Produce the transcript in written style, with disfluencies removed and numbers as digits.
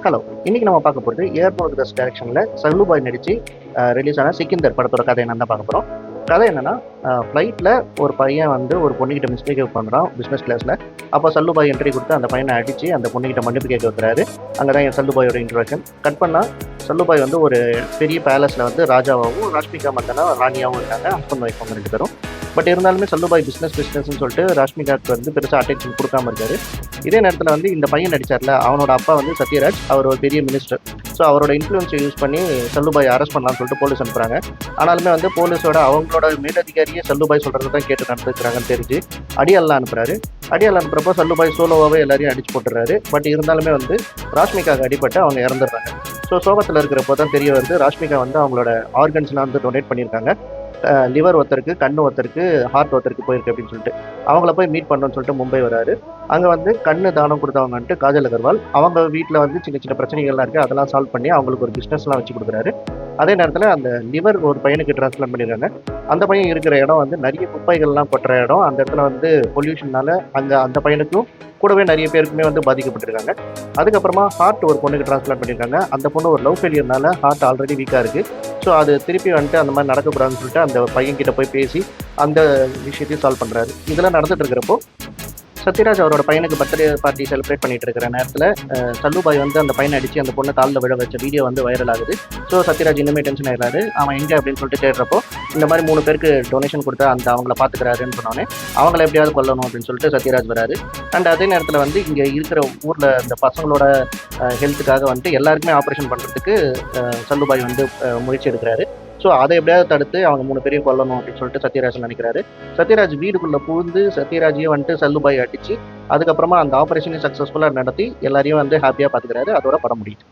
Hello. இன்னைக்கு நம்ம பார்க்க போகிறது ஏஆர் முருகதாஸ் டைரக்ஷனில் சல்லுபாய் நடித்து ரிலீஸ் ஆன சிக்கிந்தர் படத்தோட கதை என்னன்னு தான் பார்க்க போகிறோம். கதை என்னன்னா, ஃப்ளைட்டில் ஒரு பையன் வந்து ஒரு பொண்ணுகிட்ட மிஸ்பிஹேவ் பண்ணுறான் பிஸ்னஸ் கிளாஸில். அப்போ சல்லுபாய் என்ட்ரி கொடுத்து அந்த பையனை அடித்து அந்த பொண்ணுகிட்ட மன்னிப்பு கேட்க வைக்கிறாரு. அங்கே தான் என் சல்லுபாயோட இன்ட்ரோடக்ஷன். கட் பண்ணால் சல்லுபாய் வந்து ஒரு பெரிய பேலஸில் வந்து ராஜாவாகவும் ராஷ்மிகா மந்தனா ராணியாகவும் இருக்காங்க. ஹஸ்பண்ட் ஒய்ஃப் அவங்க 2 பேரும். பட் இருந்தாலுமே சல்லுபாய் பிஸ்னஸ்னு சொல்லிட்டு ராஷ்மிகாவுக்கு வந்து பெருசாக அட்டென்ஷன் கொடுக்காம இருக்காரு. இதே நேரத்தில் வந்து இந்த பையன் நடிச்சார்ல, அவனோட அப்பா வந்து சத்யராஜ், அவர் ஒரு பெரிய மினிஸ்டர். ஸோ அவரோட இன்ஃப்ளூயன்ஸை யூஸ் பண்ணி சல்லுபாய் அரெஸ்ட் பண்ணலாம்னு சொல்லிட்டு போலீஸ் அனுப்புகிறாங்க. ஆனாலுமே வந்து போலீஸோட அவங்களோட மேலதிகாரியே சல்லுபாய் சொல்கிறது தான் கேட்டு நடந்துக்கிறாங்கன்னு தெரிஞ்சு அடியாலாம் அனுப்புகிறாரு. அடியால் அனுப்புறப்போ சல்லுபாய் சோலோவாகவே எல்லாரையும் அடிச்சு போட்டுறாரு. பட் இருந்தாலுமே வந்து ராஷ்மிகாவுக்கு அடிபட்டு அவங்க இறந்துடுறாங்க. ஸோ சோகத்தில் இருக்கிறப்போ தான் தெரிய வருது ராஷ்மிகா வந்து அவங்களோட ஆர்கன்ஸ்லாம் வந்து டொனேட் பண்ணியிருக்காங்க. லிவர் ஒருத்தருக்கு, கண்ணு ஒருத்தருக்கு, ஹார்ட் ஒருத்தருக்கு போயிருக்கு அப்படின்னு சொல்லிட்டு அவங்கள போய் மீட் பண்ணணும்னு சொல்லிட்டு மும்பை வராரு. அங்கே வந்து கண்ணு தானம் கொடுத்தவங்கன்ட்டு காஜல் அகர்வால் அவங்க வீட்டில் வந்து சின்ன சின்ன பிரச்சனைகள்லாம் இருக்குது, அதெல்லாம் சால்வ் பண்ணி அவங்களுக்கு ஒரு பிஸ்னஸ்லாம் வச்சு கொடுக்குறாரு. அதே நேரத்தில் அந்த லிவர் ஒரு பையனுக்கு ட்ரான்ஸ்பிளான்ட் பண்ணியிருக்காங்க. அந்த பையன் இருக்கிற இடம் வந்து நிறைய குப்பைகள்லாம் கொட்டுற இடம். அந்த இடத்துல வந்து பொல்யூஷன்னால அங்கே அந்த பையனுக்கும் கூடவே நிறைய பேருக்குமே வந்து பாதிக்கப்பட்டிருக்காங்க. அதுக்கப்புறமா ஹார்ட் ஒரு பொண்ணுக்கு ட்ரான்ஸ்பிளான்ட் பண்ணியிருக்காங்க. அந்த பொண்ணு ஒரு லவ் ஃபெயிலியர்னால ஹார்ட் ஆல்ரெடி வீக்காக இருக்குது. ஸோ அது திருப்பி வந்துட்டு அந்த மாதிரி நடக்கக்கூடாதுன்னு சொல்லிட்டு அந்த பையன்கிட்ட போய் பேசி அந்த விஷயத்தையும் சால்வ் பண்ணுறாரு. இதெல்லாம் நடந்துட்டு இருக்கிறப்போ சத்யராஜ் அவரோட பையனுக்கு பர்த்டே பார்ட்டி செலிப்ரேட் பண்ணிட்டு இருக்கிற நேரத்தில் சல்லுபாய் வந்து அந்த பையனை அடித்து அந்த பொண்ணை காலில் விழ வச்ச வீடியோ வந்து வைரல் ஆகுது. ஸோ சத்யராஜ் இன்னுமே டென்ஷன் ஆயிடுறாரு. அவன் எங்கே அப்படின்னு சொல்லிட்டு தேடுறப்போ இந்த மாதிரி 3 பேருக்கு டொனேஷன் கொடுத்தா அந்த அவங்கள பார்த்துக்கிறாருன்னு சொன்னோன்னே அவங்கள எப்படியாவது கொல்லணும் அப்படின்னு சொல்லிட்டு சத்யராஜ் வராரு. அண்ட் அதே நேரத்தில் வந்து இங்கே இருக்கிற ஊரில் இந்த பசங்களோட ஹெல்த்துக்காக வந்துட்டு எல்லாருக்குமே ஆப்ரேஷன் பண்ணுறதுக்கு சல்லுபாய் வந்து முயற்சி எடுக்கிறாரு. ஸோ அதை எப்படியாவது தடுத்து அவங்க 3 பேரையும் கொல்லணும் அப்படின்னு சொல்லிட்டு சத்யராஜ் நினைக்கிறாரு. சத்யராஜ் வீடுக்குள்ளே புகுந்து சத்யராஜையும் வந்துட்டு சல்லுபாய் அடித்து அதுக்கப்புறமா அந்த ஆப்ரேஷனையும் சக்ஸஸ்ஃபுல்லாக நடத்தி எல்லாரையும் வந்து ஹாப்பியாக பார்த்துக்கிறாரு. அதோட படம் முடியுது.